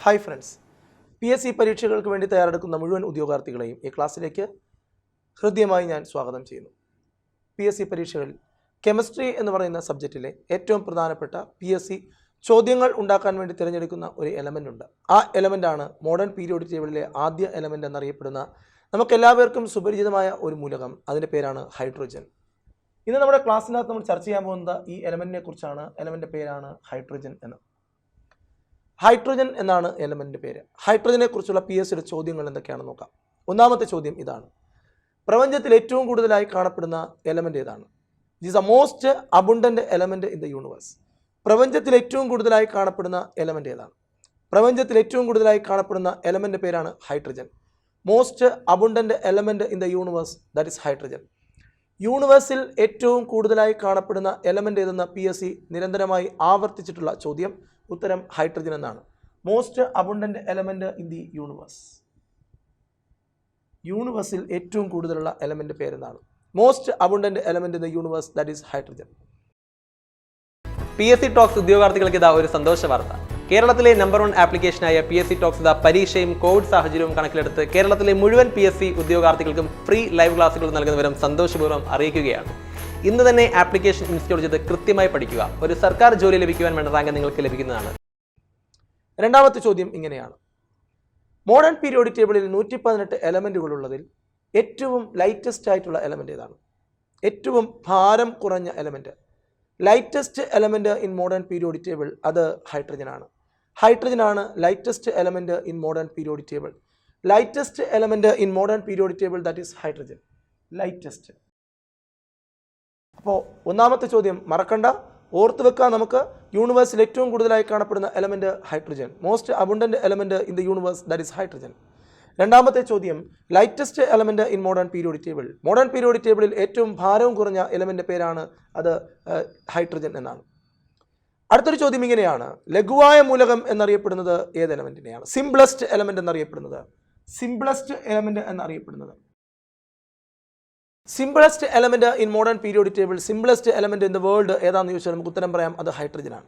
Hi friends, PSC പരീക്ഷകൾക്ക് വേണ്ടി തയ്യാറെടുക്കുന്ന മുഴുവൻ ഉദ്യോഗാർത്ഥികളെയും ഈ ക്ലാസ്സിലേക്ക് ഹൃദ്യമായി ഞാൻ സ്വാഗതം ചെയ്യുന്നു. PSC പരീക്ഷകളിൽ കെമിസ്ട്രി എന്ന് പറയുന്ന സബ്ജക്റ്റിലെ ഏറ്റവും പ്രധാനപ്പെട്ട PSC ചോദ്യങ്ങൾ ഉണ്ടാക്കാൻ വേണ്ടി തിരഞ്ഞെടുക്കുന്ന ഒരു എലമെൻ്റ് ഉണ്ട്. ആ എലമെൻ്റാണ് മോഡേൺ പീരിയോഡിക് ടേബിളിലെ ആദ്യ എലമെൻ്റ് എന്നറിയപ്പെടുന്ന നമുക്കെല്ലാവർക്കും സുപരിചിതമായ ഒരു മൂലകം. അതിൻ്റെ പേരാണ് ഹൈഡ്രജൻ. ഇന്ന് നമ്മുടെ ക്ലാസ്സിനകത്ത് നമ്മൾ ചർച്ച ചെയ്യാൻ പോകുന്നത് ഈ എലമെൻറ്റിനെ കുറിച്ചാണ്. എലമെൻ്റെ പേരാണ് ഹൈഡ്രജൻ എന്ന്. ഹൈഡ്രജൻ എന്നാണ് എലമെൻറ്റിൻ്റെ പേര്. ഹൈഡ്രജനെ കുറിച്ചുള്ള PSCയുടെ ചോദ്യങ്ങൾ എന്തൊക്കെയാണെന്ന് നോക്കാം. ഒന്നാമത്തെ ചോദ്യം ഇതാണ്: പ്രപഞ്ചത്തിൽ ഏറ്റവും കൂടുതലായി കാണപ്പെടുന്ന എലമെൻ്റ് ഏതാണ്? This is a most abundant element in the universe. പ്രപഞ്ചത്തിൽ ഏറ്റവും കൂടുതലായി കാണപ്പെടുന്ന എലമെൻ്റ് ഏതാണ്? പ്രപഞ്ചത്തിൽ ഏറ്റവും കൂടുതലായി കാണപ്പെടുന്ന എലമെൻ്റ് പേരാണ് hydrogen. Most abundant element in the universe, that is hydrogen. യൂണിവേഴ്സിൽ ഏറ്റവും കൂടുതലായി കാണപ്പെടുന്ന എലമെൻ്റ് ഏതെന്ന PSC നിരന്തരമായി ആവർത്തിച്ചിട്ടുള്ള ചോദ്യം. ഉത്തരം ഹൈഡ്രജൻ എന്നാണ്. Most abundant element in the universe. യൂണിവേഴ്സിൽ ഏറ്റവും കൂടുതലുള്ള എലമെൻ്റ് പേരെന്താണ്? Most abundant element in the universe, that is hydrogen. PSC talks ഉദ്യോഗാർത്ഥികൾക്ക് ഇതാ ഒരു സന്തോഷ വാർത്ത. കേരളത്തിലെ നമ്പർ 1 ആപ്ലിക്കേഷനായ PSC ടോക്സ് ഇതാ പരീക്ഷയും കോവിഡ് സാഹചര്യവും കണക്കിലെടുത്ത് കേരളത്തിലെ മുഴുവൻ PSC ഉദ്യോഗാർത്ഥികൾക്കും ഫ്രീ ലൈവ് ക്ലാസുകൾ നൽകുന്ന വിവരം സന്തോഷപൂർവ്വം അറിയിക്കുകയാണ്. ഇന്ന് തന്നെ ആപ്ലിക്കേഷൻ ഇൻസ്റ്റാൾ ചെയ്ത് കൃത്യമായി പഠിക്കുക. ഒരു സർക്കാർ ജോലി ലഭിക്കുവാൻ വേണ്ട റാങ്ക് നിങ്ങൾക്ക് ലഭിക്കുന്നതാണ്. രണ്ടാമത്തെ ചോദ്യം ഇങ്ങനെയാണ്: മോഡേൺ പീരിയോഡിക് ടേബിളിൽ 118 എലമെൻറ്റുകൾ ഉള്ളതിൽ ഏറ്റവും ലൈറ്റസ്റ്റ് ആയിട്ടുള്ള എലമെൻ്റ് ഏതാണ്? ഏറ്റവും ഭാരം കുറഞ്ഞ element. Lightest element in modern periodic table അത് ഹൈഡ്രജനാണ്. ഹൈഡ്രജനാണ് lightest element in modern periodic table. Lightest element in modern periodic table, that is hydrogen. Lightest. അപ്പോൾ ഒന്നാമത്തെ ചോദ്യം മറക്കണ്ട, ഓർത്ത് വെക്കാം. നമുക്ക് യൂണിവേഴ്സിൽ ഏറ്റവും കൂടുതലായി കാണപ്പെടുന്ന element hydrogen. Most abundant element in the universe, that is hydrogen. രണ്ടാമത്തെ ചോദ്യം lightest element in modern periodic table. Modern periodic ടേബിളിൽ ഏറ്റവും ഭാരവും കുറഞ്ഞ എലമെൻ്റ് പേരാണ് അത് ഹൈഡ്രജൻ എന്നാണ്. അടുത്തൊരു ചോദ്യം ഇങ്ങനെയാണ്: ലഘുവായ മൂലകം എന്നറിയപ്പെടുന്നത് ഏത് എലമെൻറ്റിനെയാണ്? സിംപ്ലസ്റ്റ് എലമെൻറ്റ് എന്നറിയപ്പെടുന്നത്. സിംപ്ലസ്റ്റ് എലമെൻറ്റ് എന്നറിയപ്പെടുന്നത് simplest element in modern periodic table, simplest element in the world ഏതാണെന്ന് ചോദിച്ചാൽ നമുക്ക് ഉത്തരം പറയാം, അത് ഹൈഡ്രജനാണ്.